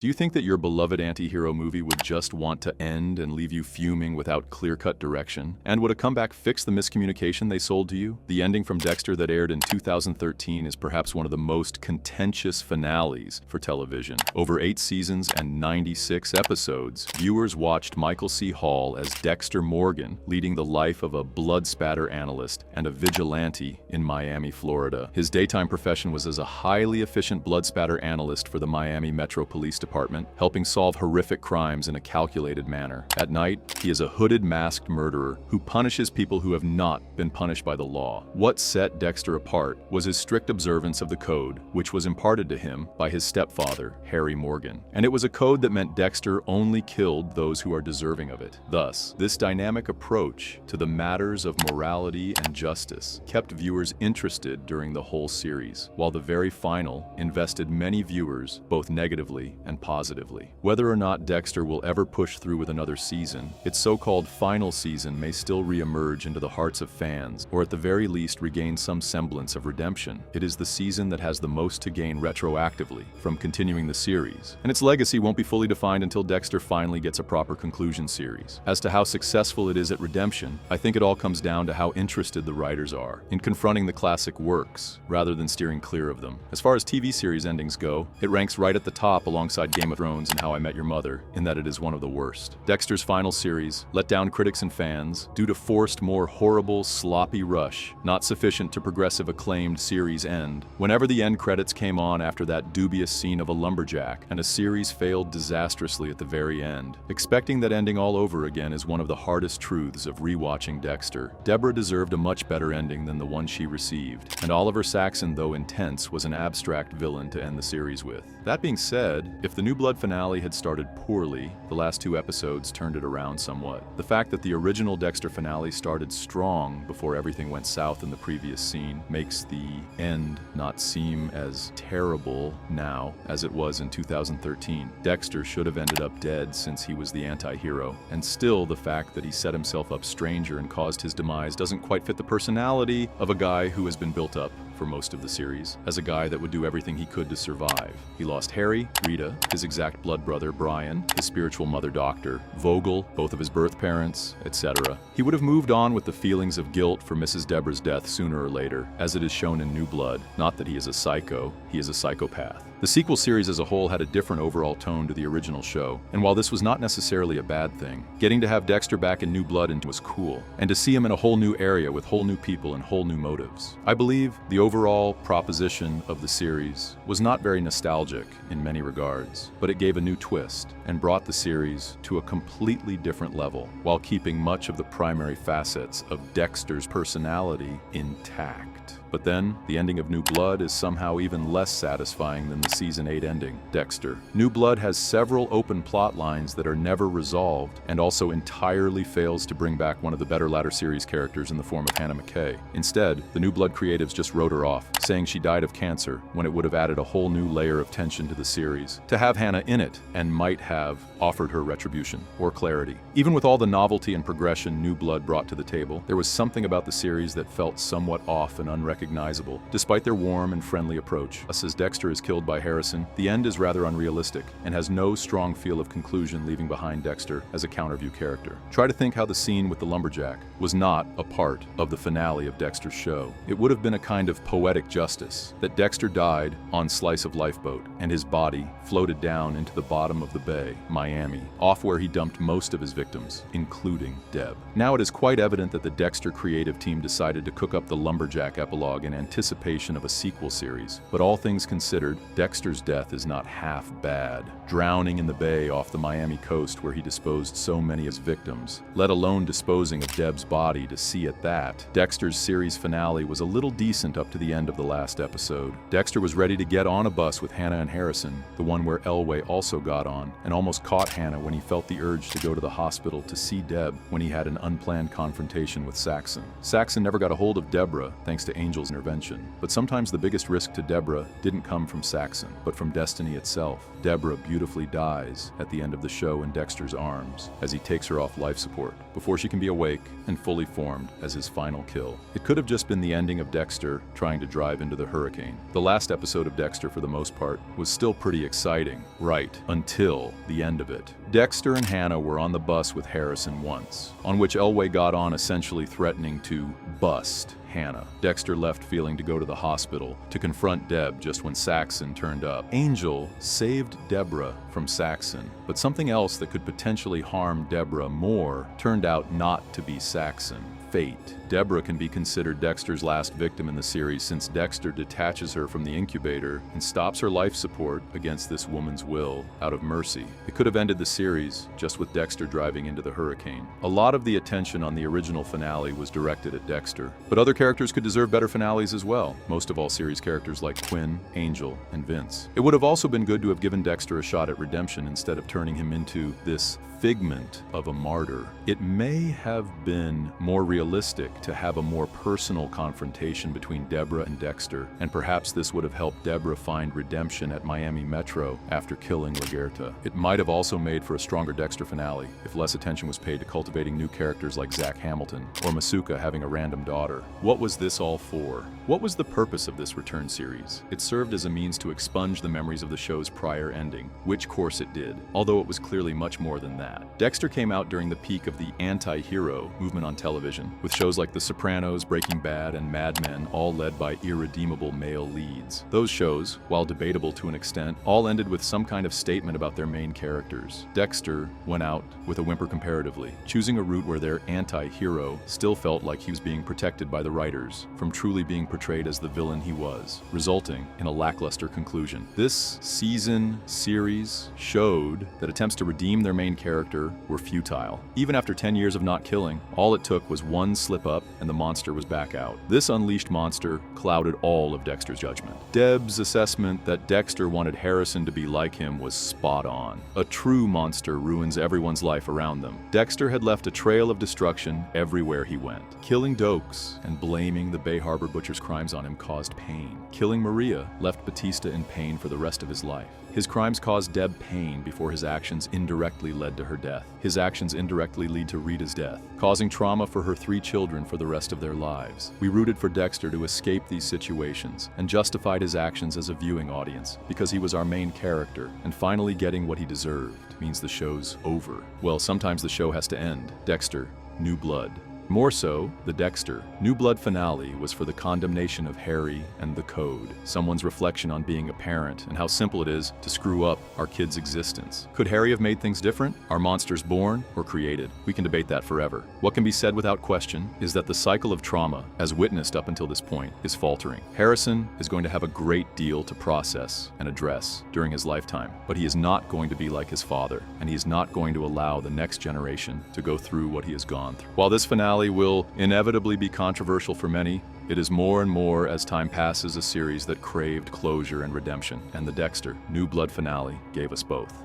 Do you think that your beloved anti-hero movie would just want to end and leave you fuming without clear-cut direction? And would a comeback fix the miscommunication they sold to you? The ending from Dexter that aired in 2013 is perhaps one of the most contentious finales for television. Over 8 seasons and 96 episodes, viewers watched Michael C. Hall as Dexter Morgan, leading the life of a blood spatter analyst and a vigilante in Miami, Florida. His daytime profession was as a highly efficient blood spatter analyst for the Miami Metro Police Department, helping solve horrific crimes in a calculated manner. At night, he is a hooded, masked murderer who punishes people who have not been punished by the law. What set Dexter apart was his strict observance of the code, which was imparted to him by his stepfather, Harry Morgan. And it was a code that meant Dexter only killed those who are deserving of it. Thus, this dynamic approach to the matters of morality and justice kept viewers interested during the whole series, while the very final invested many viewers both negatively and positively. Whether or not Dexter will ever push through with another season, its so-called final season may still re-emerge into the hearts of fans, or at the very least regain some semblance of redemption. It is the season that has the most to gain retroactively from continuing the series, and its legacy won't be fully defined until Dexter finally gets a proper conclusion series. As to how successful it is at redemption, I think it all comes down to how interested the writers are in confronting the classic works, rather than steering clear of them. As far as TV series endings go, it ranks right at the top alongside Game of Thrones and How I Met Your Mother, in that it is one of the worst. Dexter's final series let down critics and fans due to forced, more horrible, sloppy rush, not sufficient to progressive acclaimed series end. Whenever the end credits came on after that dubious scene of a lumberjack, and a series failed disastrously at the very end, expecting that ending all over again is one of the hardest truths of rewatching Dexter. Deborah deserved a much better ending than the one she received, and Oliver Saxon, though intense, was an abstract villain to end the series with. That being said, if the New Blood finale had started poorly, the last 2 episodes turned it around somewhat. The fact that the original Dexter finale started strong before everything went south in the previous scene makes the end not seem as terrible now as it was in 2013. Dexter should have ended up dead since he was the anti-hero, and still the fact that he set himself up stranger and caused his demise doesn't quite fit the personality of a guy who has been built up for most of the series as a guy that would do everything he could to survive. He lost Harry, Rita, his exact blood brother Brian, his spiritual mother Doctor, Vogel, both of his birth parents, etc. He would have moved on with the feelings of guilt for Mrs. Deborah's death sooner or later, as it is shown in New Blood. Not that he is a psycho, he is a psychopath. The sequel series as a whole had a different overall tone to the original show, and while this was not necessarily a bad thing, getting to have Dexter back in New Blood was cool, and to see him in a whole new area with whole new people and whole new motives. I believe the overall proposition of the series was not very nostalgic in many regards, but it gave a new twist and brought the series to a completely different level, while keeping much of the primary facets of Dexter's personality intact. But then, the ending of New Blood is somehow even less satisfying than the Season 8 ending, Dexter. New Blood has several open plot lines that are never resolved, and also entirely fails to bring back one of the better latter series characters in the form of Hannah McKay. Instead, the New Blood creatives just wrote her off, saying she died of cancer, when it would have added a whole new layer of tension to the series, to have Hannah in it, and might have offered her retribution, or clarity. Even with all the novelty and progression New Blood brought to the table, there was something about the series that felt somewhat off and unrecognizable, despite their warm and friendly approach. As Dexter is killed by Harrison, the end is rather unrealistic, and has no strong feel of conclusion, leaving behind Dexter as a counterview character. Try to think how the scene with the lumberjack was not a part of the finale of Dexter's show. It would have been a kind of poetic justice, that Dexter died on Slice of Lifeboat, and his body floated down into the bottom of the bay, Miami, off where he dumped most of his victims, including Deb. Now it is quite evident that the Dexter creative team decided to cook up the lumberjack epilogue in anticipation of a sequel series, but all things considered, Dexter's death is not half bad. Drowning in the bay off the Miami coast where he disposed so many of his victims, let alone disposing of Deb's body to see at that, Dexter's series finale was a little decent up to the end of the last episode. Dexter was ready to get on a bus with Hannah and Harrison, the one where Elway also got on, and almost caught Hannah when he felt the urge to go to the hospital to see Deb when he had an unplanned confrontation with Saxon. Saxon never got a hold of Deborah, thanks to Angel Angel's intervention. But sometimes the biggest risk to Deborah didn't come from Saxon, but from destiny itself. Deborah beautifully dies at the end of the show in Dexter's arms as he takes her off life support, before she can be awake and fully formed as his final kill. It could have just been the ending of Dexter trying to drive into the hurricane. The last episode of Dexter, for the most part, was still pretty exciting, right, until the end of it. Dexter and Hannah were on the bus with Harrison once, on which Elway got on essentially threatening to bust Hannah. Dexter left feeling to go to the hospital to confront Deb just when Saxon turned up. Angel saved Deborah from Saxon, but something else that could potentially harm Deborah more turned out not to be Saxon. Fate. Deborah can be considered Dexter's last victim in the series since Dexter detaches her from the incubator and stops her life support against this woman's will out of mercy. It could have ended the series just with Dexter driving into the hurricane. A lot of the attention on the original finale was directed at Dexter, but other characters could deserve better finales as well, most of all series characters like Quinn, Angel, and Vince. It would have also been good to have given Dexter a shot at redemption instead of turning him into this figment of a martyr. It may have been more realistic to have a more personal confrontation between Deborah and Dexter, and perhaps this would have helped Deborah find redemption at Miami Metro after killing Lagerta. It might have also made for a stronger Dexter finale if less attention was paid to cultivating new characters like Zach Hamilton or Masuka having a random daughter. What was this all for? What was the purpose of this return series? It served as a means to expunge the memories of the show's prior ending, which course it did, although it was clearly much more than that. Dexter came out during the peak of the anti-hero movement on television, with shows like The Sopranos, Breaking Bad, and Mad Men all led by irredeemable male leads. Those shows, while debatable to an extent, all ended with some kind of statement about their main characters. Dexter went out with a whimper comparatively, choosing a route where their anti-hero still felt like he was being protected by the writers from truly being portrayed as the villain he was, resulting in a lackluster conclusion. This series showed that attempts to redeem their main character were futile. Even after 10 years of not killing, all it took was one slip up and the monster was back out. This unleashed monster clouded all of Dexter's judgment. Deb's assessment that Dexter wanted Harrison to be like him was spot on. A true monster ruins everyone's life around them. Dexter had left a trail of destruction everywhere he went. Killing Dokes and blaming the Bay Harbor Butcher's crimes on him caused pain. Killing Maria left Batista in pain for the rest of his life. His crimes caused Deb pain before his actions indirectly led to her death. His actions indirectly lead to Rita's death, causing trauma for her 3 children for the rest of their lives. We rooted for Dexter to escape these situations and justified his actions as a viewing audience because he was our main character, and finally getting what he deserved means the show's over. Well, sometimes the show has to end. Dexter, New Blood. More so, the Dexter New Blood finale was for the condemnation of Harry and the Code, someone's reflection on being a parent and how simple it is to screw up our kid's existence. Could Harry have made things different? Are monsters born or created? We can debate that forever. What can be said without question is that the cycle of trauma, as witnessed up until this point, is faltering. Harrison is going to have a great deal to process and address during his lifetime, but he is not going to be like his father, and he is not going to allow the next generation to go through what he has gone through. While this finale will inevitably be controversial for many, it is more and more as time passes a series that craved closure and redemption, and the Dexter New Blood finale gave us both.